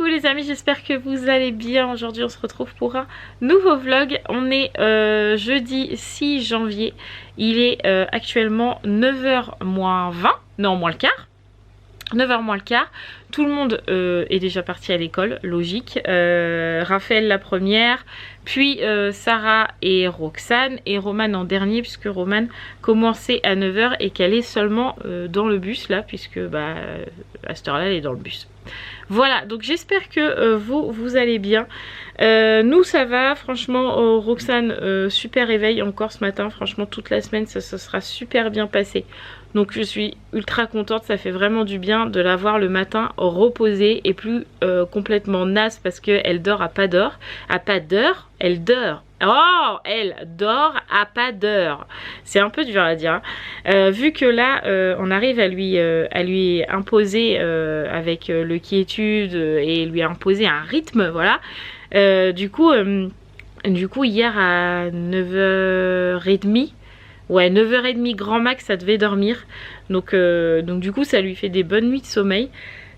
Coucou les amis, j'espère que vous allez bien. Aujourd'hui on se retrouve pour un nouveau vlog. On est jeudi 6 janvier. Il est actuellement 9h moins 20, non moins le quart. 9h moins le quart, tout le monde est déjà parti à l'école, logique. Raphaël la première, puis Sarah et Roxane, et Romane en dernier, puisque Romane commençait à 9h et qu'elle est seulement dans le bus là, puisque bah, à cette heure-là elle est dans le bus. Voilà, donc j'espère que vous allez bien. Nous ça va, franchement, Roxane, super réveil encore ce matin, franchement toute la semaine ça sera super bien passé. Donc je suis ultra contente, ça fait vraiment du bien de la voir le matin reposée et plus complètement naze parce qu'elle dort à pas d'heure. À pas d'heure, elle dort. Oh, elle dort à pas d'heure. C'est un peu dur à dire. Hein. Vu que là, on arrive à lui imposer avec le quiétude et lui imposer un rythme, voilà. Du coup, hier à 9h30, ouais, 9h30 grand max, ça devait dormir. Donc du coup, ça lui fait des bonnes nuits de sommeil.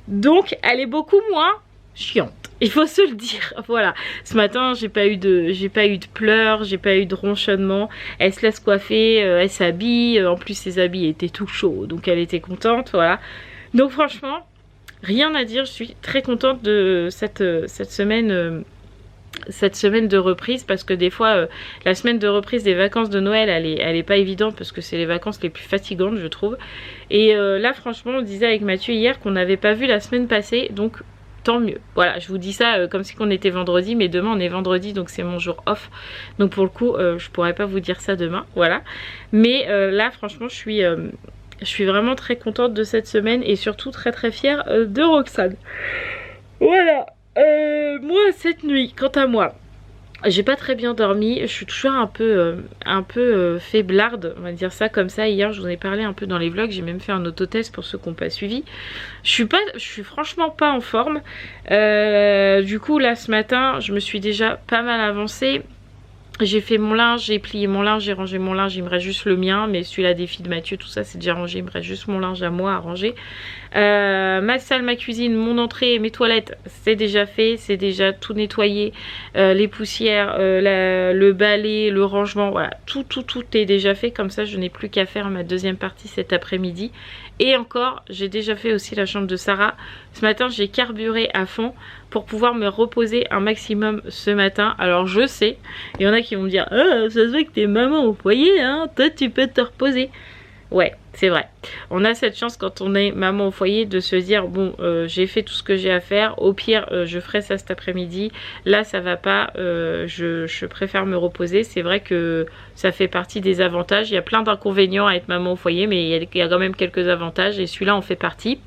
Donc, elle est beaucoup moins chiante. Il faut se le dire. Voilà. Ce matin, j'ai pas eu de pleurs, j'ai pas eu de ronchonnement. Elle se laisse coiffer, elle s'habille. En plus, ses habits étaient tout chauds, donc elle était contente. Voilà. Donc franchement, rien à dire. Je suis très contente de cette semaine. Cette semaine de reprise, parce que des fois la semaine de reprise des vacances de Noël elle est pas évidente parce que c'est les vacances les plus fatigantes je trouve, et là franchement on disait avec Mathieu hier qu'on n'avait pas vu la semaine passée, donc tant mieux. Voilà, je vous dis ça comme si qu'on était vendredi, mais demain on est vendredi donc c'est mon jour off, donc pour le coup je pourrais pas vous dire ça demain, voilà. Mais là franchement je suis vraiment très contente de cette semaine et surtout très très fière de Roxane. Voilà. Moi cette nuit, quant à moi, j'ai pas très bien dormi, je suis toujours un peu faiblarde, on va dire ça comme ça. Hier je vous en ai parlé un peu dans les vlogs, j'ai même fait un autotest pour ceux qui n'ont pas suivi. Je suis franchement pas en forme. Du coup là ce matin je me suis déjà pas mal avancée. J'ai fait mon linge, j'ai plié mon linge, j'ai rangé mon linge, il me reste juste le mien, mais celui-là des filles de Mathieu, tout ça c'est déjà rangé, il me reste juste mon linge à moi à ranger. Ma salle, ma cuisine, mon entrée, mes toilettes, c'est déjà fait, c'est déjà tout nettoyé, les poussières, le balai, le rangement, voilà, tout est déjà fait, comme ça je n'ai plus qu'à faire ma deuxième partie cet après-midi. Et encore, j'ai déjà fait aussi la chambre de Sarah. Ce matin, j'ai carburé à fond pour pouvoir me reposer un maximum ce matin. Alors je sais, il y en a qui vont me dire ça se voit que t'es maman au foyer, hein, toi tu peux te reposer. Ouais, c'est vrai. On a cette chance quand on est maman au foyer de se dire bon, j'ai fait tout ce que j'ai à faire. Au pire, je ferai ça cet après-midi. Là, ça va pas. Je préfère me reposer. C'est vrai que ça fait partie des avantages. Il y a plein d'inconvénients à être maman au foyer, mais il y a quand même quelques avantages et celui-là en fait partie.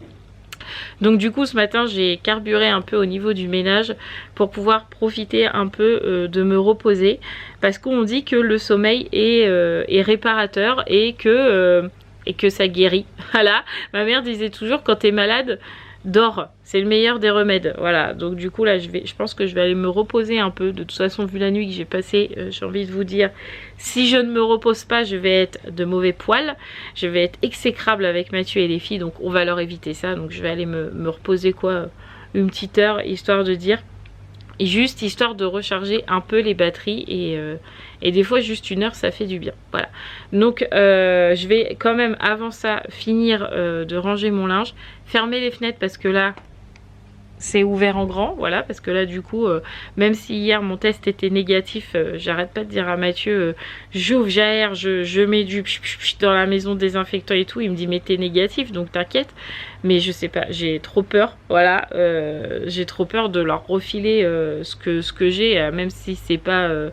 Donc du coup ce matin j'ai carburé un peu au niveau du ménage pour pouvoir profiter un peu de me reposer, parce qu'on dit que le sommeil est réparateur et que ça guérit. Voilà, ma mère disait toujours quand t'es malade, dors, c'est le meilleur des remèdes. Voilà, donc du coup là je pense que je vais aller me reposer un peu. De toute façon vu la nuit que j'ai passée, j'ai envie de vous dire, si je ne me repose pas je vais être de mauvais poil, je vais être exécrable avec Mathieu et les filles, donc on va leur éviter ça. Donc je vais aller me reposer quoi, une petite heure, histoire de dire, juste histoire de recharger un peu les batteries, et des fois juste une heure ça fait du bien. Voilà, donc je vais quand même avant ça finir de ranger mon linge, fermer les fenêtres parce que là c'est ouvert en grand, voilà, parce que là du coup même si hier mon test était négatif, j'arrête pas de dire à Mathieu j'ouvre, j'aère, je mets du dans la maison désinfectant et tout, il me dit mais t'es négatif donc t'inquiète, mais je sais pas, j'ai trop peur, voilà, j'ai trop peur de leur refiler ce que j'ai, même si c'est pas le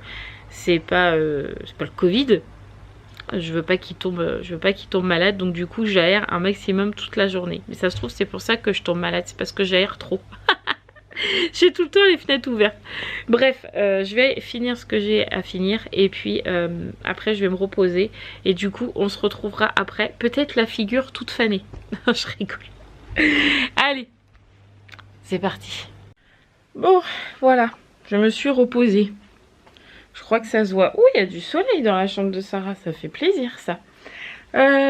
Covid. Je veux pas qu'il tombe malade, donc du coup j'aère un maximum toute la journée. Mais ça se trouve c'est pour ça que je tombe malade, c'est parce que j'aère trop. J'ai tout le temps les fenêtres ouvertes. Bref, je vais finir ce que j'ai à finir et puis après je vais me reposer et du coup on se retrouvera après, peut-être la figure toute fanée. Je rigole. Allez, c'est parti. Bon, voilà, je me suis reposée. Je crois que ça se voit. Ouh, il y a du soleil dans la chambre de Sarah, ça fait plaisir ça.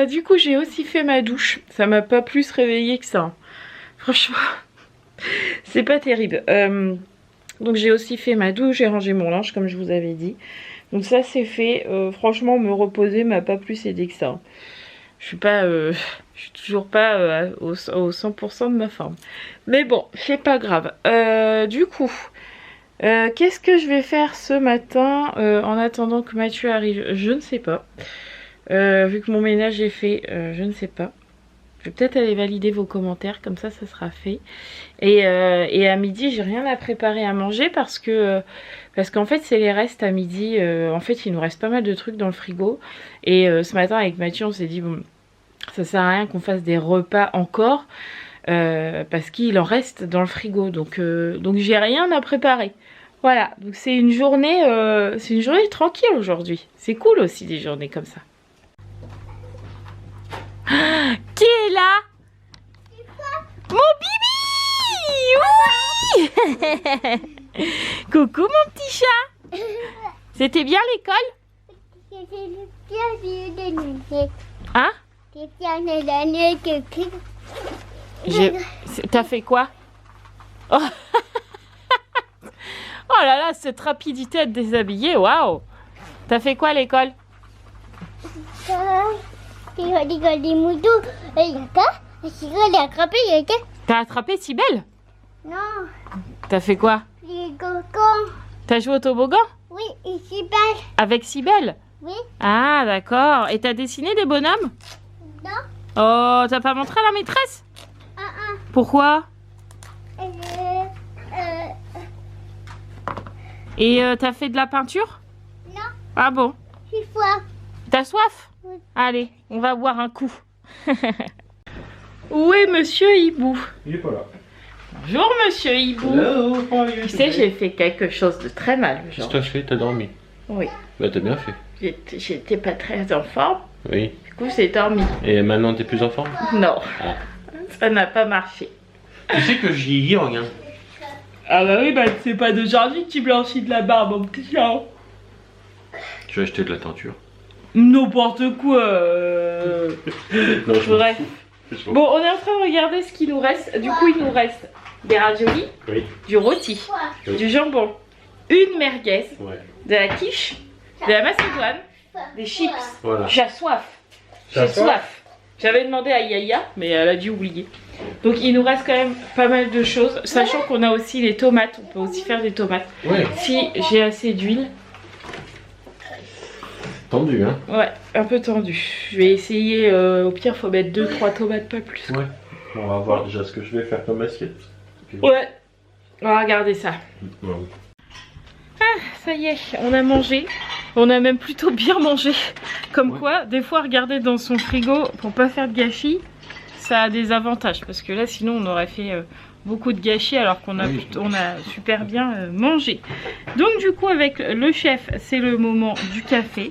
Du coup, j'ai aussi fait ma douche. Ça m'a pas plus réveillée que ça. Hein. Franchement, C'est pas terrible. Donc j'ai aussi fait ma douche, j'ai rangé mon linge comme je vous avais dit. Donc ça c'est fait. Franchement me reposer m'a pas plus aidé que ça. Je suis pas, je suis toujours pas au 100% de ma forme. Mais bon, c'est pas grave. Du coup, qu'est-ce que je vais faire ce matin en attendant que Mathieu arrive? Je ne sais pas. Vu que mon ménage est fait, je ne sais pas. Je vais peut-être aller valider vos commentaires, comme ça sera fait. Et à midi, j'ai rien à préparer à manger parce qu'en fait, c'est les restes à midi. En fait, il nous reste pas mal de trucs dans le frigo. Et ce matin, avec Mathieu, on s'est dit, bon, ça sert à rien qu'on fasse des repas encore parce qu'il en reste dans le frigo. Donc j'ai rien à préparer. Voilà, donc c'est une journée tranquille aujourd'hui. C'est cool aussi des journées comme ça. Qui est là? Mon bibi! Oui. Coucou mon petit chat. C'était bien l'école? Hein? T'as fait quoi? Oh. Oh là là, cette rapidité à te déshabiller, waouh! T'as fait quoi à l'école? T'as attrapé Sibelle? Non. T'as fait quoi? Les cocons. T'as joué au toboggan? Oui, et Sibelle. Avec Sibelle? Oui. Ah d'accord. Et t'as dessiné des bonhommes? Non. Oh, t'as pas montré à la maîtresse? Pourquoi? Et t'as fait de la peinture? Non. Ah bon? J'ai soif. T'as soif? Oui. Allez, on va boire un coup. Où est monsieur Hibou? Il est pas là. Bonjour monsieur Hibou. Hello, Tu sais, j'ai fait quelque chose de très mal qu'est-ce que aujourd'hui. t'as fait? T'as dormi? Oui. Bah t'as bien fait. J'étais pas très en forme. Oui. Du coup, j'ai dormi. Et maintenant t'es plus en forme? Non. Ah. Ça n'a pas marché. Tu sais que j'y vieillis, regarde. Ah bah oui, bah c'est pas d'aujourd'hui que tu blanchis de la barbe, mon petit chat. Je vais acheter de la teinture. N'importe quoi. Non, je m'en Bref. fous. Je m'en Bon, on est en train de regarder ce qu'il nous reste. Du coup, il nous reste des raviolis, fous. Oui. du rôti, Oui. du jambon, une merguez, Ouais. de la quiche, de la macédoine, des chips. Voilà. J'ai soif. J'ai soif. J'avais demandé à Yaya, mais elle a dû oublier. Donc il nous reste quand même pas mal de choses, sachant qu'on a aussi les tomates. On peut aussi faire des tomates. Ouais. Si j'ai assez d'huile. Tendu, hein? Ouais, un peu tendu. Je vais essayer, au pire faut mettre 2-3 tomates, pas plus. Ouais. On va voir déjà ce que je vais faire comme assiette. Puis... Ouais, on va regarder ça. Ouais. Ça y est, on a mangé. On a même plutôt bien mangé. Comme Ouais. quoi, des fois regarder dans son frigo pour pas faire de gâchis, ça a des avantages. Parce que là sinon on aurait fait beaucoup de gâchis alors qu'on a, Oui. on a super bien mangé. Donc du coup avec le chef, c'est le moment du café.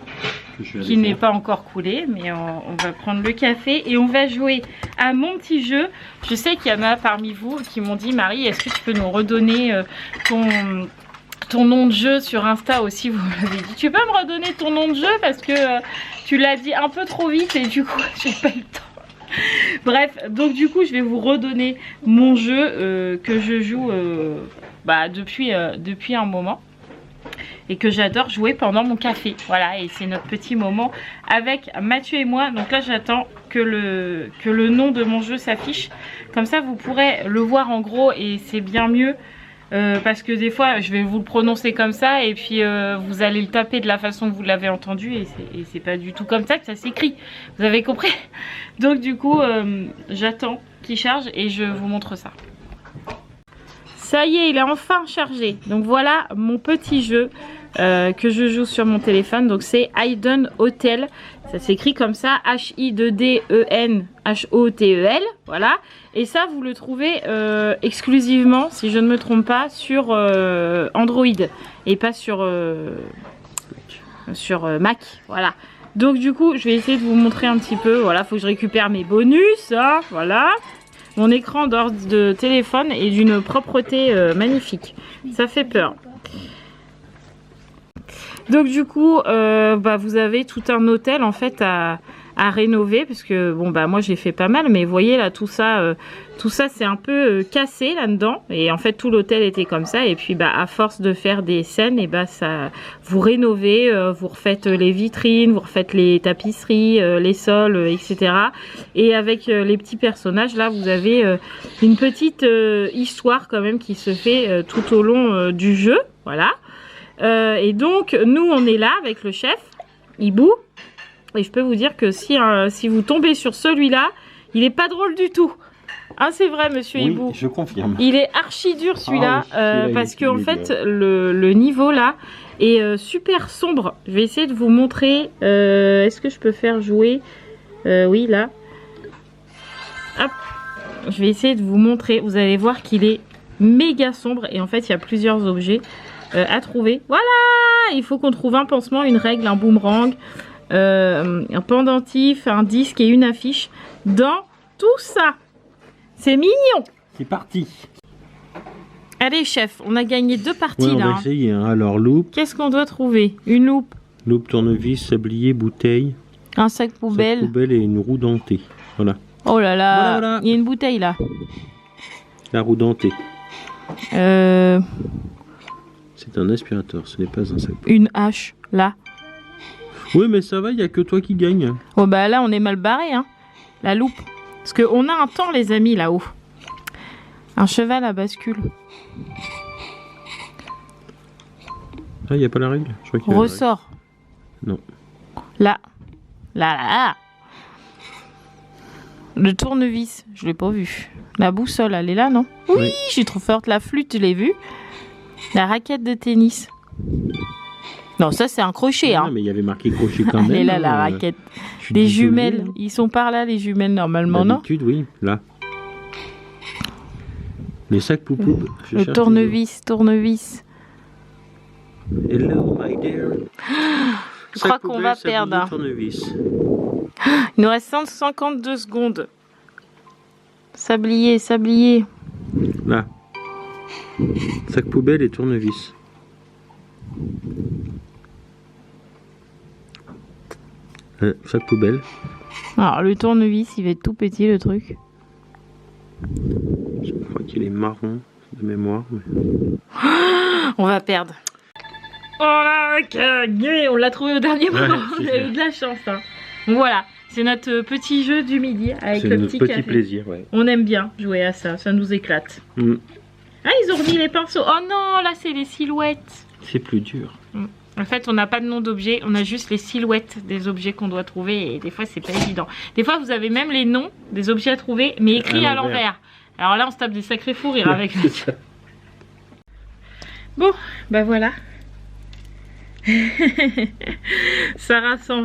Qui n'est pas encore coulé, mais on va prendre le café et on va jouer à mon petit jeu. Je sais qu'il y en a parmi vous qui m'ont dit, Marie, est-ce que tu peux nous redonner ton nom de jeu sur Insta aussi? Vous m'avez dit, tu peux me redonner ton nom de jeu parce que tu l'as dit un peu trop vite et du coup j'ai pas eu le temps. Bref, donc du coup je vais vous redonner mon jeu que je joue depuis un moment. Et que j'adore jouer pendant mon café. Voilà, et c'est notre petit moment avec Mathieu et moi. Donc là, j'attends que le nom de mon jeu s'affiche. Comme ça, vous pourrez le voir en gros et c'est bien mieux. Parce que des fois, je vais vous le prononcer comme ça et puis vous allez le taper de la façon que vous l'avez entendu. Et c'est pas du tout comme ça que ça s'écrit. Vous avez compris? Donc du coup, j'attends qu'il charge et je vous montre ça. Ça y est, il est enfin chargé. Donc voilà mon petit jeu que je joue sur mon téléphone. Donc c'est Hidden Hotel. Ça s'écrit comme ça, H-I-D-E-N-H-O-T-E-L. Voilà. Et ça, vous le trouvez exclusivement, si je ne me trompe pas, sur Android. Et pas sur Mac. Voilà. Donc du coup, je vais essayer de vous montrer un petit peu. Voilà, faut que je récupère mes bonus. Hein, voilà. Mon écran de téléphone est d'une propreté magnifique. Ça fait peur. Donc du coup, vous avez tout un hôtel en fait à à rénover parce que bon bah moi j'ai fait pas mal, mais vous voyez là tout ça c'est un peu cassé là-dedans et en fait tout l'hôtel était comme ça et puis bah à force de faire des scènes et bah ça vous rénovez, vous refaites les vitrines, vous refaites les tapisseries, les sols, etc. Et avec les petits personnages là vous avez une petite histoire quand même qui se fait tout au long du jeu, voilà. Et donc nous on est là avec le chef Hibou. Et je peux vous dire que si vous tombez sur celui-là, il est pas drôle du tout. Hein, c'est vrai, monsieur Hibou. Oui, je confirme. Il est archi dur celui-là, Ah, parce qu'en fait, le niveau là est super sombre. Je vais essayer de vous montrer. Est-ce que je peux faire jouer oui, là. Hop. Je vais essayer de vous montrer. Vous allez voir qu'il est méga sombre. Et en fait, il y a plusieurs objets à trouver. Voilà! Il faut qu'on trouve un pansement, une règle, un boomerang. Un pendentif, un disque et une affiche dans tout ça. C'est mignon. C'est parti. Allez chef, on a gagné 2 parties On là. va essayer. Hein. Alors loupe. Qu'est-ce qu'on doit trouver? Une loupe. Loupe, tournevis, sablier, bouteille. Un sac poubelle. Sac poubelle et une roue dentée. Voilà. Oh là là, Voilà. il y a une bouteille là. La roue dentée. Euh, C'est un aspirateur, ce n'est pas un sac poubelle. une hache là. Oui, mais ça va, il n'y a que toi qui gagne. Oh bah là on est mal barré hein. La loupe. Parce qu'on a un temps les amis là-haut. Un cheval à bascule. Ah, il n'y a pas la règle? Je crois qu'il y a la Ressort. Non. Là. Là. Le tournevis, je l'ai pas vu. La boussole, elle est là, non? Oui, je suis trop forte. La flûte, je l'ai vue. La raquette de tennis. Non, ça c'est un crochet. règle. Hein. Ah, mais il y avait marqué crochet quand même. Elle est là, la hein. raquette. Je suis Les désolé, jumelles, hein. ils sont par là, les jumelles, normalement, non? D'habitude, oui, là. Les sacs poupou. Le tournevis. Hello, my dear. Je crois qu'on va perdre. Hein. Tournevis. Il nous reste 152 secondes. Sablier. Là. Sac poubelle et tournevis. Sac poubelle. Alors, le tournevis, il va être tout petit, le truc. Je crois qu'il est marron de mémoire. Mais... On va perdre. On l'a gagné, on l'a trouvé au dernier moment. On a eu de la chance. Hein. Donc voilà, c'est notre petit jeu du midi avec le petit café. plaisir, ouais. On aime bien jouer à ça, ça nous éclate. Mm. Ah, ils ont remis les pinceaux. Oh non, là c'est les silhouettes. C'est plus dur. En fait, on n'a pas de nom d'objet, on a juste les silhouettes des objets qu'on doit trouver et des fois c'est pas évident. Des fois vous avez même les noms des objets à trouver mais écrits à l'envers. Alors là on se tape des sacrés fous rires avec ça. Bon, bah voilà. Sarah s'en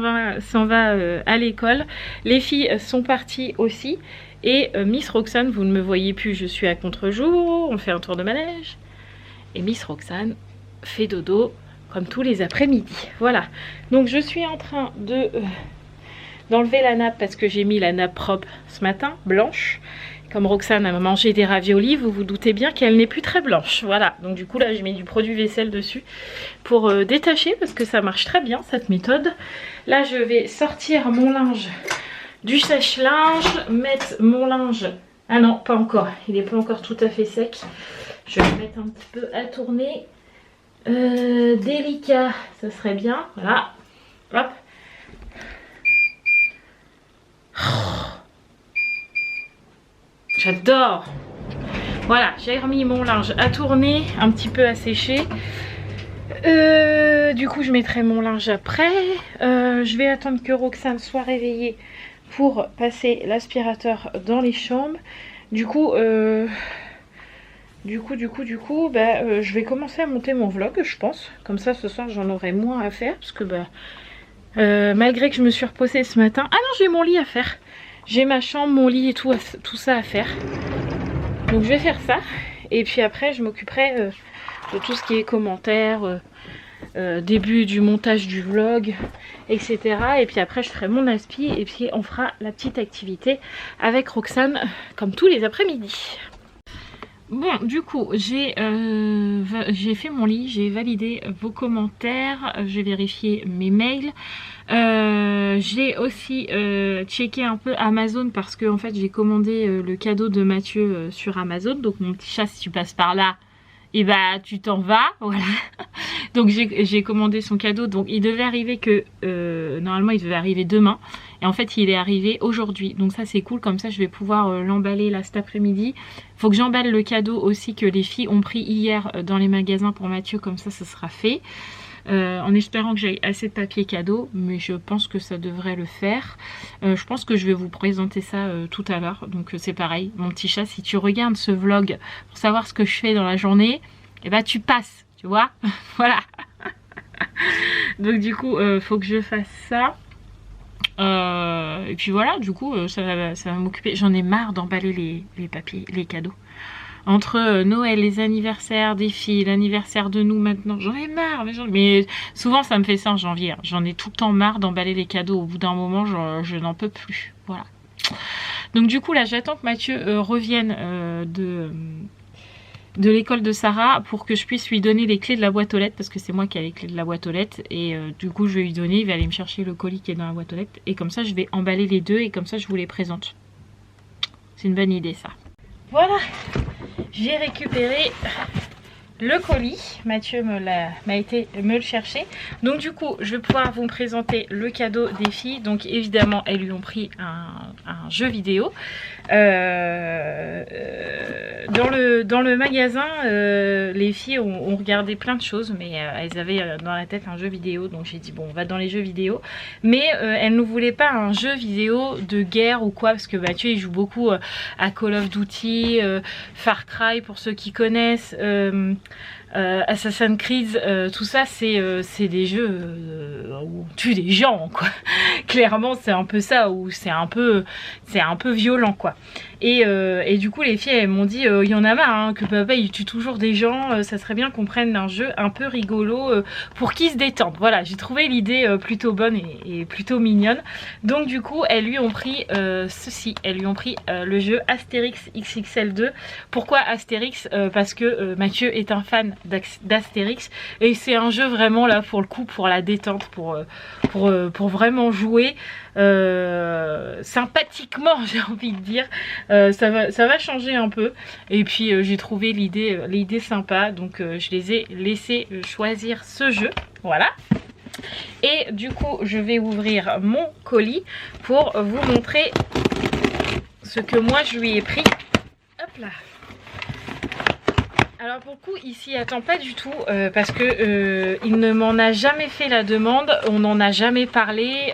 va à l'école. Les filles sont parties aussi. Et Miss Roxane, vous ne me voyez plus, je suis à contre-jour. On fait un tour de manège. Et Miss Roxane fait dodo comme tous les après-midi. Voilà. Donc je suis en train de d'enlever la nappe parce que j'ai mis la nappe propre ce matin, blanche. Comme Roxane a mangé des raviolis, vous vous doutez bien qu'elle n'est plus très blanche. Voilà, donc du coup là j'ai mis du produit vaisselle dessus pour détacher parce que ça marche très bien cette méthode. Là je vais sortir mon linge du sèche-linge, mettre mon linge... Ah non, pas encore, il n'est pas encore tout à fait sec. Je vais le mettre un petit peu à tourner. Délicat, ça serait bien. Voilà, hop. J'adore. Voilà, j'ai remis mon linge à tourner, un petit peu à sécher. Du coup, je mettrai mon linge après. Je vais attendre que Roxane soit réveillée pour passer l'aspirateur dans les chambres. Du coup, je vais commencer à monter mon vlog, je pense. Comme ça, ce soir, j'en aurai moins à faire. Parce que, malgré que je me suis reposée ce matin... Ah non, j'ai mon lit à faire. J'ai ma chambre, mon lit et tout ça à faire. Donc je vais faire ça. Et puis après je m'occuperai de tout ce qui est commentaires, début du montage du vlog, etc. Et puis après je ferai mon aspi. Et puis on fera la petite activité avec Roxane comme tous les après-midi. Bon, du coup, j'ai fait mon lit, j'ai validé vos commentaires, j'ai vérifié mes mails. J'ai aussi checké un peu Amazon parce que en fait j'ai commandé le cadeau de Mathieu sur Amazon. Donc mon petit chat, si tu passes par là, et bah tu t'en vas, voilà. Donc j'ai commandé son cadeau, donc il devait arriver que normalement il devait arriver demain, et en fait il est arrivé aujourd'hui, donc ça c'est cool, comme ça je vais pouvoir l'emballer là cet après-midi. Faut que j'emballe le cadeau aussi que les filles ont pris hier dans les magasins pour Mathieu, comme ça sera fait. En espérant que j'ai assez de papier cadeau, mais je pense que ça devrait le faire. Je pense que je vais vous présenter ça tout à l'heure, donc c'est pareil, mon petit chat, si tu regardes ce vlog pour savoir ce que je fais dans la journée, et bah tu passes, tu vois. Voilà. Donc du coup faut que je fasse ça. Et puis voilà, du coup ça va m'occuper. J'en ai marre d'emballer les papiers, les cadeaux. Entre Noël, les anniversaires des filles, l'anniversaire de nous maintenant, j'en ai marre. Mais souvent ça me fait ça en janvier, hein. J'en ai tout le temps marre d'emballer les cadeaux. Au bout d'un moment, je n'en peux plus. Voilà. Donc du coup là, j'attends que Mathieu revienne de l'école de Sarah pour que je puisse lui donner les clés de la boîte aux lettres, parce que c'est moi qui ai les clés de la boîte aux lettres, et du coup je vais lui donner, il va aller me chercher le colis qui est dans la boîte aux lettres, et comme ça je vais emballer les deux, et comme ça je vous les présente. C'est une bonne idée ça. Voilà, j'ai récupéré le colis, Mathieu m'a été me le chercher. Donc du coup je vais pouvoir vous présenter le cadeau des filles. Donc évidemment elles lui ont pris un jeu vidéo. Dans le magasin, les filles ont regardé plein de choses, mais elles avaient dans la tête un jeu vidéo, donc j'ai dit bon, on va dans les jeux vidéo, mais elles ne voulaient pas un jeu vidéo de guerre ou quoi, parce que Mathieu il joue beaucoup à Call of Duty, Far Cry pour ceux qui connaissent, Assassin's Creed, tout ça c'est des jeux où on tue des gens quoi. Clairement c'est un peu ça, où c'est un peu violent quoi. Et du coup les filles elles m'ont dit il y en a marre hein, que papa il tue toujours des gens, ça serait bien qu'on prenne un jeu un peu rigolo pour qu'ils se détendent. Voilà, j'ai trouvé l'idée plutôt bonne et plutôt mignonne. Donc du coup elles lui ont pris ceci, elles lui ont pris le jeu Astérix XXL 2. Pourquoi Astérix? Parce que Mathieu est un fan d'Astérix, et c'est un jeu vraiment là pour le coup pour la détente, pour vraiment jouer sympathiquement, j'ai envie de dire. Ça va changer un peu, et puis j'ai trouvé l'idée sympa, donc je les ai laissés choisir ce jeu. Voilà. Et du coup je vais ouvrir mon colis pour vous montrer ce que moi je lui ai pris. Hop là. Alors pour le coup il s'y attend pas du tout parce que il ne m'en a jamais fait la demande, on n'en a jamais parlé,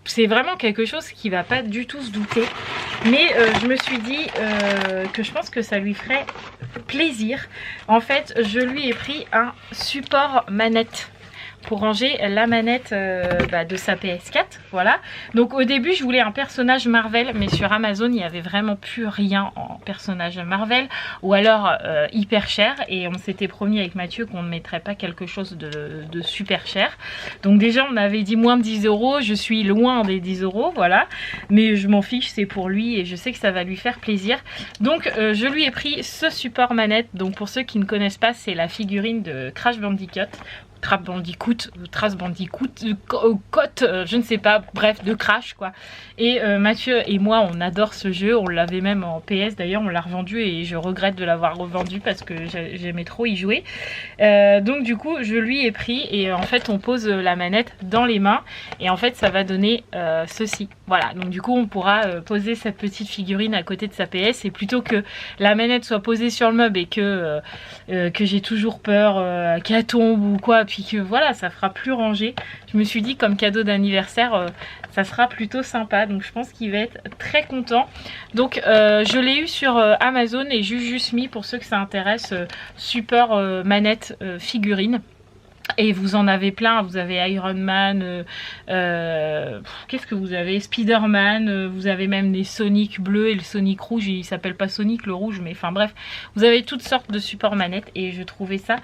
c'est vraiment quelque chose qui va pas du tout se douter, mais je me suis dit que je pense que ça lui ferait plaisir. En fait je lui ai pris un support manette pour ranger la manette de sa PS4, voilà. Donc au début je voulais un personnage Marvel, mais sur Amazon il n'y avait vraiment plus rien en personnage Marvel, ou alors hyper cher, et on s'était promis avec Mathieu qu'on ne mettrait pas quelque chose de super cher. Donc déjà on avait dit moins de 10 €, je suis loin des 10 €, voilà, mais je m'en fiche, c'est pour lui et je sais que ça va lui faire plaisir. Donc je lui ai pris ce support manette. Donc pour ceux qui ne connaissent pas, c'est la figurine de Crash Bandicoot, Cote, je ne sais pas, bref, de Crash quoi. Et Mathieu et moi on adore ce jeu, on l'avait même en PS d'ailleurs, on l'a revendu et je regrette de l'avoir revendu parce que j'aimais trop y jouer. Donc du coup je lui ai pris, et en fait on pose la manette dans les mains et en fait ça va donner ceci. Voilà, donc du coup on pourra poser cette petite figurine à côté de sa PS, et plutôt que la manette soit posée sur le meuble et que j'ai toujours peur qu'elle tombe ou quoi, puis que voilà ça fera plus rangé, je me suis dit comme cadeau d'anniversaire ça sera plutôt sympa, donc je pense qu'il va être très content. Donc je l'ai eu sur Amazon et j'ai juste mis, pour ceux que ça intéresse, support manette figurine. Et vous en avez plein, vous avez Iron Man, qu'est-ce que vous avez, Spider-Man, vous avez même les Sonic bleus et le Sonic rouge, il s'appelle pas Sonic le rouge, mais enfin bref, vous avez toutes sortes de supports manettes, et je trouvais ça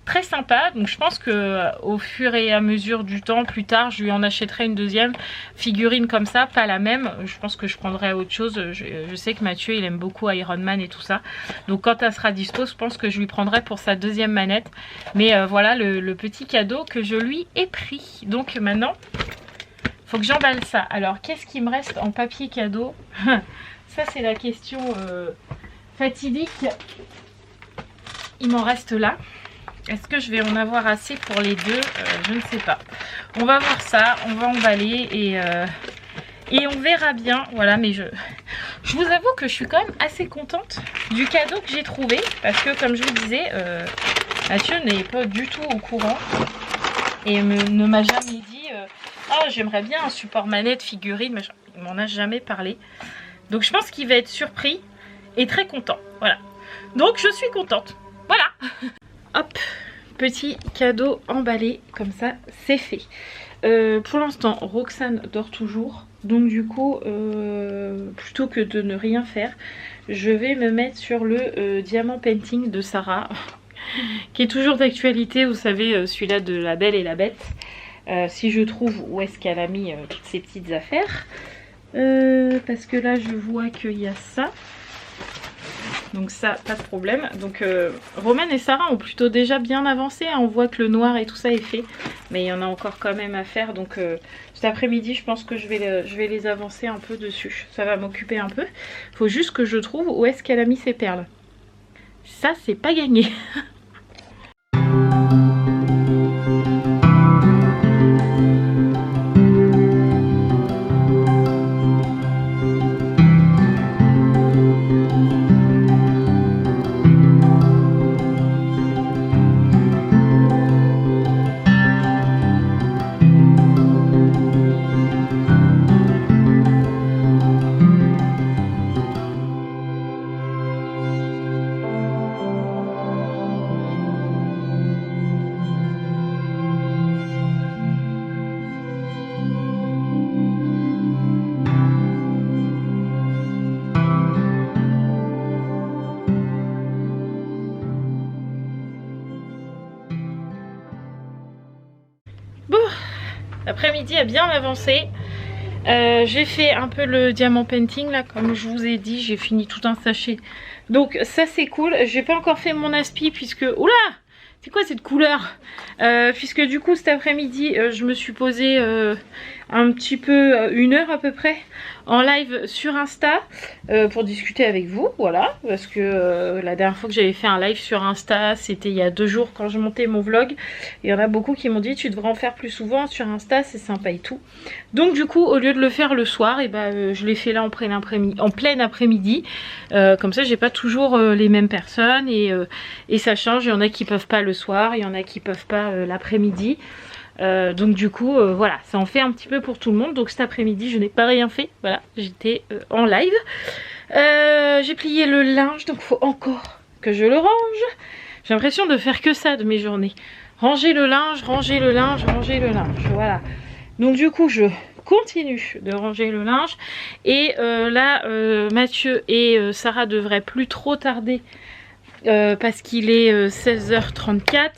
très sympa. Donc je pense que au fur et à mesure du temps, plus tard, je lui en achèterai une deuxième figurine comme ça, pas la même. Je pense que je prendrai autre chose. Je sais que Mathieu, il aime beaucoup Iron Man et tout ça. Donc quand elle sera dispo, je pense que je lui prendrai pour sa deuxième manette. Mais voilà le petit cadeau que je lui ai pris. Donc maintenant, faut que j'emballe ça. Alors qu'est-ce qui me reste en papier cadeau? Ça c'est la question fatidique. Il m'en reste là. Est-ce que je vais en avoir assez pour les deux? Je ne sais pas. On va voir ça, on va emballer et on verra bien. Voilà, mais je vous avoue que je suis quand même assez contente du cadeau que j'ai trouvé. Parce que comme je vous disais, Mathieu n'est pas du tout au courant. Et ne m'a jamais dit oh j'aimerais bien un support manette, figurine, machin. Il m'en a jamais parlé. Donc je pense qu'il va être surpris et très content. Voilà. Donc je suis contente. Voilà. Hop, petit cadeau emballé, comme ça, c'est fait. Pour l'instant, Roxane dort toujours. Donc du coup, plutôt que de ne rien faire, je vais me mettre sur le diamant painting de Sarah, qui est toujours d'actualité. Vous savez, celui-là de La Belle et la Bête. Si je trouve où est-ce qu'elle a mis toutes ces petites affaires. Parce que là, je vois qu'il y a ça. Donc ça, pas de problème. Donc Romaine et Sarah ont plutôt déjà bien avancé. Hein. On voit que le noir et tout ça est fait. Mais il y en a encore quand même à faire. Donc cet après-midi, je pense que je vais les avancer un peu dessus. Ça va m'occuper un peu. Faut juste que je trouve où est-ce qu'elle a mis ses perles. Ça, c'est pas gagné. Bon, l'après-midi a bien avancé. J'ai fait un peu le diamant painting là, comme je vous ai dit, j'ai fini tout un sachet. Donc ça c'est cool. J'ai pas encore fait mon aspi puisque... Oula! C'est quoi cette couleur? Puisque du coup cet après-midi je me suis posée un petit peu, 1 heure à peu près, en live sur Insta pour discuter avec vous, voilà, parce que la dernière fois que j'avais fait un live sur Insta, c'était il y a 2 jours quand je montais mon vlog. Il y en a beaucoup qui m'ont dit tu devrais en faire plus souvent sur Insta, c'est sympa et tout. Donc du coup au lieu de le faire le soir, et je l'ai fait là en plein après-midi, comme ça j'ai pas toujours les mêmes personnes et ça change. Il y en a qui peuvent pas le soir, il y en a qui peuvent pas l'après-midi. Donc du coup voilà, ça en fait un petit peu pour tout le monde. Donc cet après-midi je n'ai pas rien fait, voilà, j'étais en live. J'ai plié le linge, donc il faut encore que je le range. J'ai l'impression de faire que ça de mes journées, ranger le linge, ranger le linge, ranger le linge, voilà. Donc du coup je continue de ranger le linge et là Mathieu et Sarah devraient plus trop tarder parce qu'il est 16h34.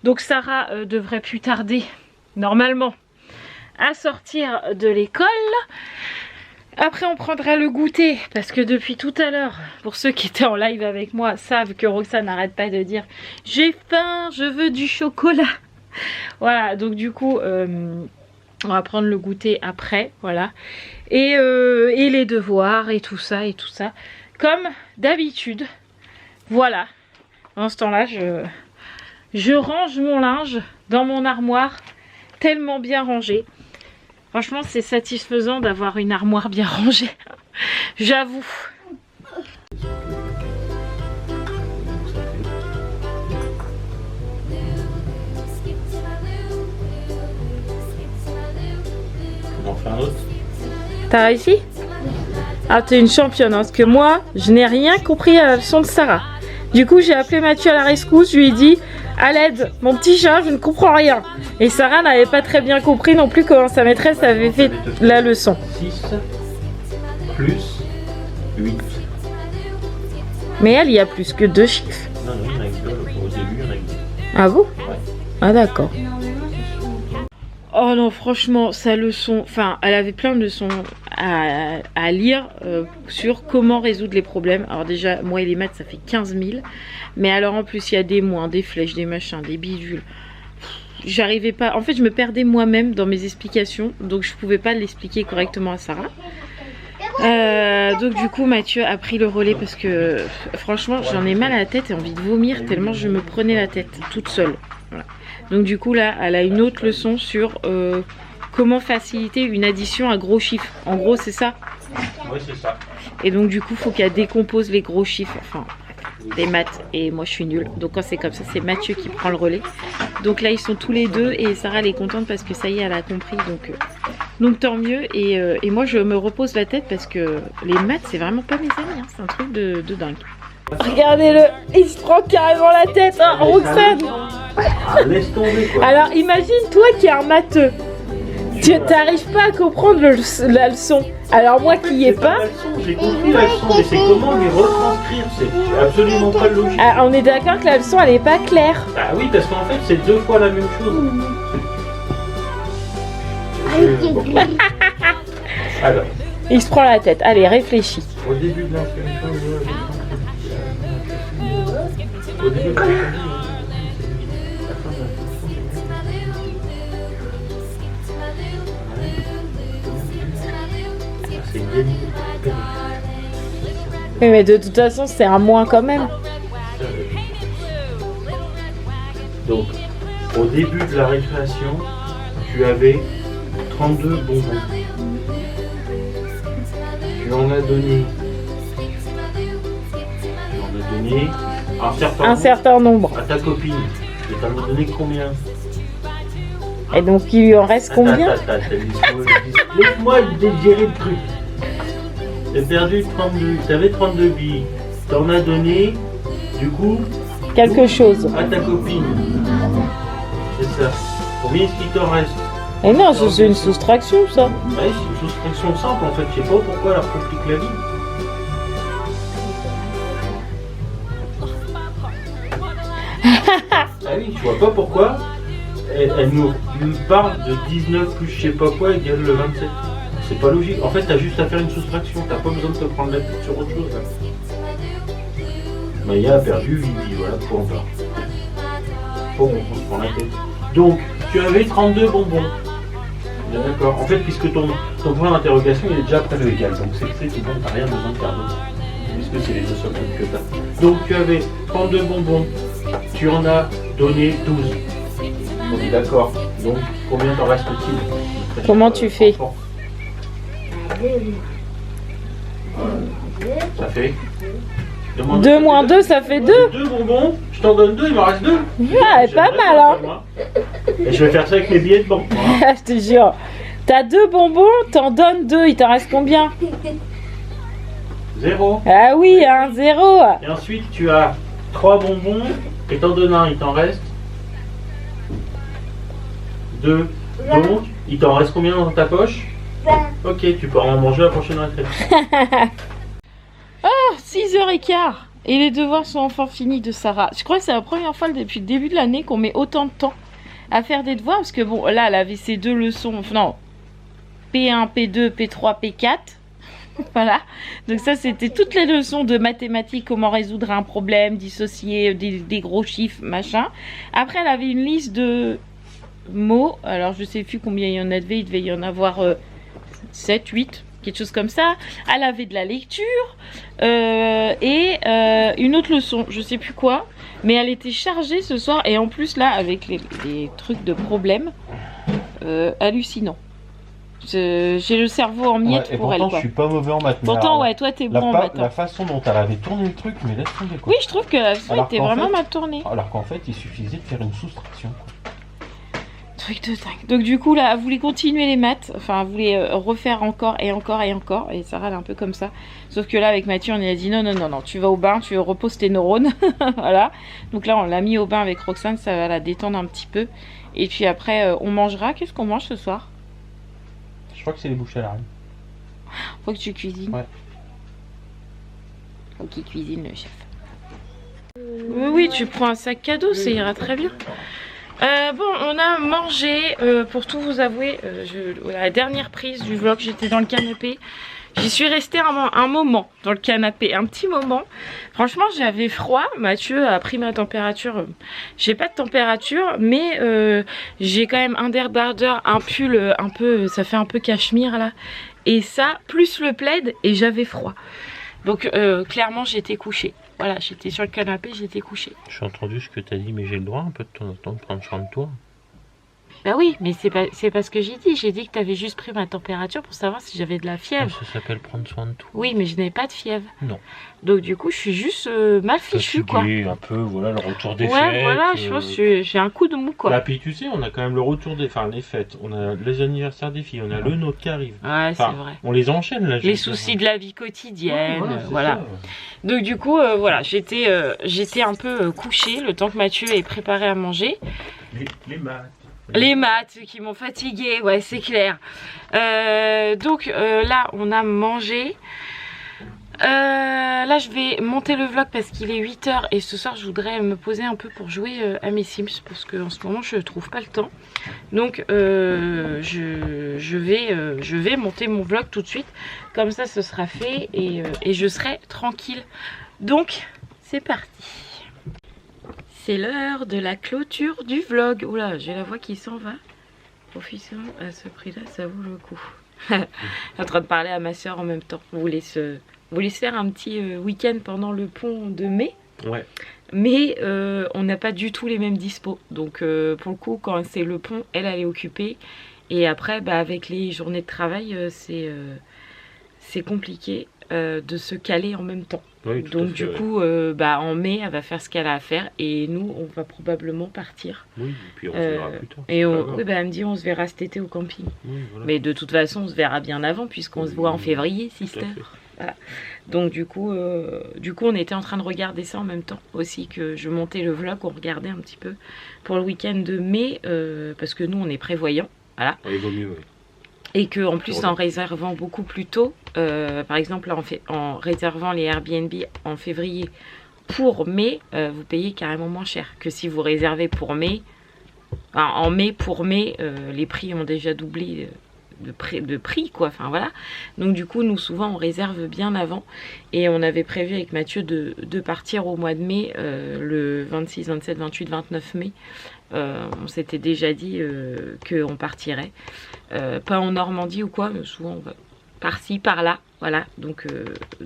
Donc Sarah devrait plus tarder, normalement, à sortir de l'école. Après on prendra le goûter, parce que depuis tout à l'heure, pour ceux qui étaient en live avec moi, savent que Roxane n'arrête pas de dire « J'ai faim, je veux du chocolat ». Voilà, donc du coup, on va prendre le goûter après, voilà. Et les devoirs et tout ça, comme d'habitude. Voilà, en ce temps-là, je range mon linge dans mon armoire, tellement bien rangé. Franchement, c'est satisfaisant d'avoir une armoire bien rangée. J'avoue. On en fait un autre. T'as réussi? Ah, t'es une championne, hein, parce que moi, je n'ai rien compris à la leçon de Sarah. Du coup, j'ai appelé Mathieu à la rescousse, je lui ai dit « À l'aide, mon petit chat, je ne comprends rien ». Et Sarah n'avait pas très bien compris non plus comment sa maîtresse avait fait la leçon. 6 plus 8. Mais elle, il y a plus que 2 chiffres. Non, il y en a que 2. Au début, il y en a que 2. Ah bon? Ouais. Ah d'accord. Oh non, franchement, sa leçon, enfin, elle avait plein de leçons à lire sur comment résoudre les problèmes. Alors déjà, moi et les maths, ça fait 15 000. Mais alors en plus, il y a des moins, des flèches, des machins, des bidules. J'arrivais pas, en fait, je me perdais moi-même dans mes explications. Donc je pouvais pas l'expliquer correctement à Sarah. Donc du coup, Mathieu a pris le relais parce que franchement, j'en ai mal à la tête et envie de vomir tellement je me prenais la tête toute seule. Voilà. Donc du coup là, elle a une autre leçon sur comment faciliter une addition à gros chiffres. En gros, c'est ça. Oui, c'est ça. Et donc du coup, faut qu'elle décompose les gros chiffres, enfin les maths. Et moi, je suis nulle. Donc quand c'est comme ça, c'est Mathieu qui prend le relais. Donc là, ils sont tous les deux et Sarah elle est contente parce que ça y est, elle a compris. Donc tant mieux. Et moi, je me repose la tête parce que les maths, c'est vraiment pas mes amis. Hein. C'est un truc de dingue. Regardez-le, il se prend carrément la tête, hein, Roxane. Ah, laisse tomber quoi. Alors imagine toi qui es un matheux, tu n'arrives pas à comprendre la leçon. Alors moi qui y ai pas, J'ai compris la leçon, mais c'est comment lui retranscrire, c'est absolument pas logique. ah, on est d'accord que la leçon elle est pas claire. Ah oui, parce qu'en fait c'est 2 fois la même chose. Alors, Il se prend la tête, allez réfléchis. au début de l'inscription, au début de l'inscription, c'est gagné. Oui, mais de toute façon c'est un moins quand même. Donc, au début de la récréation, tu avais 32 bonbons. Tu en as donné. Un certain nombre. À ta copine. Et t'en as donné combien? Et donc il lui en reste combien? Attends, laisse-moi gérer le truc. T'as perdu 32, t'avais 32 billes. T'en as donné, du coup, Quelque chose. à ta copine. C'est ça. Combien est-ce qu'il t'en reste? Et non, c'est une soustraction ça. Ouais, c'est une soustraction simple en fait. Je sais pas pourquoi elle complique la vie. Ah oui, je vois pas pourquoi elle nous parle de 19 plus je sais pas quoi égale le 27. C'est pas logique. En fait, t'as juste à faire une soustraction. T'as pas besoin de te prendre la tête sur autre chose. Là. Maya a perdu 8 billes, voilà, point barre. Faut qu'on se prenne la tête. Donc, tu avais 32 bonbons. Bien d'accord. En fait, puisque ton point d'interrogation il est déjà après le égal, donc c'est que c'est bon, t'as rien besoin de faire d'autre. Puisque c'est les deux seuls trucs que t'as. Donc, tu avais 32 bonbons. Tu en as donné 12. On est d'accord. Donc, combien t'en reste-t-il? Comment tu fais? Ça fait 2 moins 2, ça fait 2. 2 bonbons, je t'en donne 2, il m'en reste 2. Ah, pas mal, hein. Et je vais faire ça avec mes billets de banque. Hein. Je te jure. T'as 2 bonbons, t'en donnes 2, il t'en reste combien? 0. Ah oui, hein, 0. Et ensuite, tu as 3 bonbons, et t'en donnes 1, il t'en reste 2. Donc, il t'en reste combien dans ta poche? Ok, tu peux en manger la prochaine récré. 6h15 et les devoirs sont enfin finis de Sarah. Je crois que c'est la première fois depuis le début de l'année qu'on met autant de temps à faire des devoirs. Parce que bon, là, elle avait ses 2 leçons. Non, P1, P2, P3, P4. Voilà. Donc ça, c'était toutes les leçons de mathématiques. Comment résoudre un problème, dissocier des gros chiffres, machin. Après, elle avait une liste de mots. Alors, je sais plus combien il y en avait. Il devait y en avoir 7, 8. Quelque chose comme ça. Elle avait de la lecture et une autre leçon, je sais plus quoi, mais elle était chargée ce soir et en plus là avec les trucs de problème hallucinant. J'ai le cerveau en miettes pour elle. Pourtant, je suis pas mauvais en maths. Pourtant, ouais, toi t'es bon en maths. La façon dont elle avait tourné le truc, mais laisse tomber quoi. Oui, je trouve que la leçon était vraiment mal tournée. Alors qu'en fait, il suffisait de faire une soustraction. Quoi. Truc de dingue. Donc du coup là, elle voulait continuer les maths, enfin elle voulait refaire encore et encore et encore, et Sarah elle est un peu comme ça. Sauf que là avec Mathieu on lui a dit non, tu vas au bain, tu reposes tes neurones, voilà. Donc là on l'a mis au bain avec Roxane, ça va la détendre un petit peu. Et puis après on mangera, qu'est-ce qu'on mange ce soir? Je crois que c'est les bouchées à la reine. Faut que tu cuisines. Ouais. Faut qu'il cuisine le chef. Oui, oui, tu prends un sac cadeau, ça ira très bien. Bon, on a mangé, pour tout vous avouer, la dernière prise du vlog, j'étais dans le canapé. J'y suis restée un moment dans le canapé, un petit moment. Franchement, j'avais froid. Mathieu a pris ma température. J'ai pas de température, mais j'ai quand même un débardeur, un pull un peu, ça fait un peu cachemire là. Et ça, plus le plaid, et j'avais froid. Donc clairement, j'étais couchée. Voilà, j'étais sur le canapé, j'étais couchée. J'ai entendu ce que tu as dit, mais j'ai le droit un peu de temps en temps de prendre soin de toi. Bah oui, mais c'est pas ce que j'ai dit. J'ai dit que tu avais juste pris ma température pour savoir si j'avais de la fièvre. Ça s'appelle prendre soin de toi. Oui, mais je n'ai pas de fièvre. Non. Donc du coup, je suis juste mal fichue, quoi. un peu, voilà, le retour des fêtes. Ouais, voilà, je pense que j'ai un coup de mou, quoi. Là, puis tu sais, on a quand même le retour des... Enfin, les fêtes, on a les anniversaires des filles, on a le nôtre qui arrive. Ouais, c'est vrai. On les enchaîne, là. Les soucis de la vie quotidienne, ouais, voilà. Ça. Donc du coup, voilà, j'étais un peu couchée le temps que Mathieu ait préparé à manger. Les maths. Les maths qui m'ont fatiguée, ouais, c'est clair. Donc là, on a mangé. Là, je vais monter le vlog parce qu'il est 8 h et ce soir, je voudrais me poser un peu pour jouer à mes Sims parce qu'en ce moment, je trouve pas le temps. Donc, je vais monter mon vlog tout de suite. Comme ça, ce sera fait et je serai tranquille. Donc, c'est parti. C'est l'heure de la clôture du vlog. Oula, j'ai la voix qui s'en va. Profitons, à ce prix-là, ça vaut le coup. Je suis en train de parler à ma soeur en même temps. On voulait se faire un petit week-end pendant le pont de mai. Ouais. Mais on n'a pas du tout les mêmes dispos. Donc pour le coup, quand c'est le pont, elle est occupée. Et après, bah, avec les journées de travail, c'est compliqué de se caler en même temps. Oui, donc du coup, bah, en mai, elle va faire ce qu'elle a à faire et nous, on va probablement partir. Oui, et puis on se verra plus tard. Et oui, bah, elle me dit, on se verra cet été au camping. Oui, voilà. Mais de toute façon, on se verra bien avant puisqu'on se voit en février, sister. Voilà. Donc du coup, on était en train de regarder ça en même temps aussi que je montais le vlog, on regardait un petit peu pour le week-end de mai parce que nous, on est prévoyants. Voilà. Il vaut mieux, oui. Et que en plus en réservant beaucoup plus tôt, par exemple là, en réservant les Airbnb en février pour mai, vous payez carrément moins cher que si vous réservez pour mai. Enfin, en mai pour mai, les prix ont déjà doublé de prix quoi. Enfin voilà. Donc du coup nous souvent on réserve bien avant et on avait prévu avec Mathieu de partir au mois de mai, le 26, 27, 28, 29 mai. On s'était déjà dit qu'on partirait. Pas en Normandie ou quoi, mais souvent on va par-ci, par-là, voilà. Donc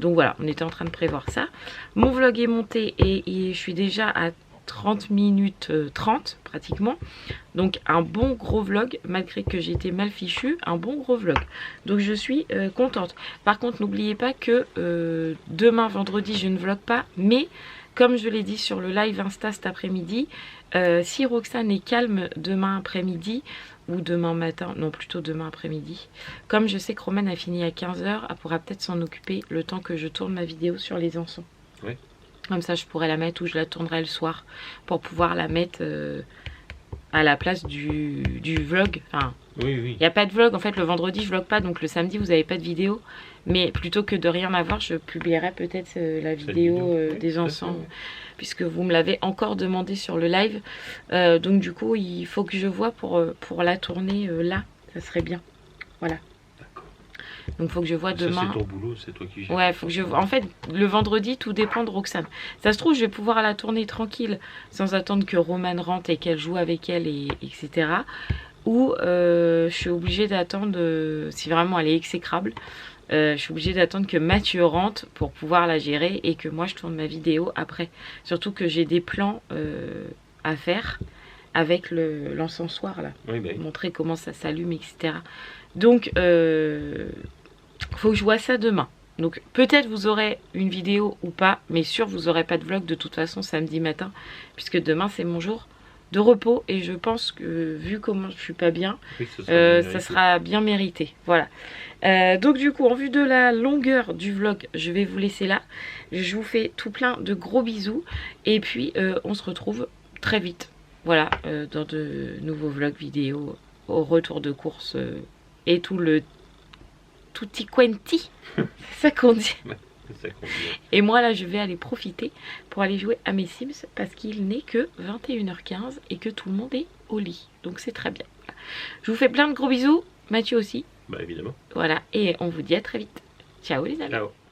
voilà, on était en train de prévoir ça. Mon vlog est monté et je suis déjà à 30 minutes 30 pratiquement. Donc un bon gros vlog, malgré que j'ai été mal fichue, un bon gros vlog. Donc je suis contente. Par contre, n'oubliez pas que demain, vendredi, je ne vlog pas, mais comme je l'ai dit sur le live Insta cet après-midi, si Roxane est calme demain après-midi ou demain matin, non plutôt demain après-midi, comme je sais que Romane a fini à 15 h, elle pourra peut-être s'en occuper le temps que je tourne ma vidéo sur les enfants. Oui. Comme ça je pourrais la mettre ou je la tournerai le soir pour pouvoir la mettre à la place du vlog. Enfin, oui, oui. Il n'y a pas de vlog, en fait le vendredi je vlog pas, donc le samedi vous n'avez pas de vidéo. Mais plutôt que de rien avoir, je publierai peut-être la vidéo des enfants, puisque vous me l'avez encore demandé sur le live. Donc du coup, il faut que je vois pour la tourner là, ça serait bien. Voilà. D'accord. Donc il faut que je vois demain. C'est ton boulot, c'est toi qui gères. Ouais, faut que je vois. En fait, le vendredi, tout dépend de Roxane. Ça se trouve, je vais pouvoir la tourner tranquille, sans attendre que Romane rentre et qu'elle joue avec elle, etc. Ou je suis obligée d'attendre, si vraiment elle est exécrable, je suis obligée d'attendre que Mathieu rentre pour pouvoir la gérer et que moi je tourne ma vidéo après. Surtout que j'ai des plans à faire avec l'encensoir là. Oui, bah oui. Montrer comment ça s'allume, etc. Donc faut que je vois ça demain. Donc peut-être vous aurez une vidéo ou pas, mais sûr vous n'aurez pas de vlog de toute façon samedi matin, puisque demain c'est mon jour de repos et je pense que vu comment je suis pas bien, oui, ça sera bien mérité. Voilà. Donc du coup en vue de la longueur du vlog, je vais vous laisser là. Je vous fais tout plein de gros bisous et puis on se retrouve très vite. Voilà, dans de nouveaux vlogs vidéo au retour de course et tout le tutti quanti, c'est ça qu'on dit. Ça continue. Et moi là je vais aller profiter pour aller jouer à mes Sims parce qu'il n'est que 21h15 et que tout le monde est au lit. Donc c'est très bien. Je vous fais plein de gros bisous, Mathieu aussi. Bah évidemment. Voilà, et on vous dit à très vite. Ciao les amis. Ciao.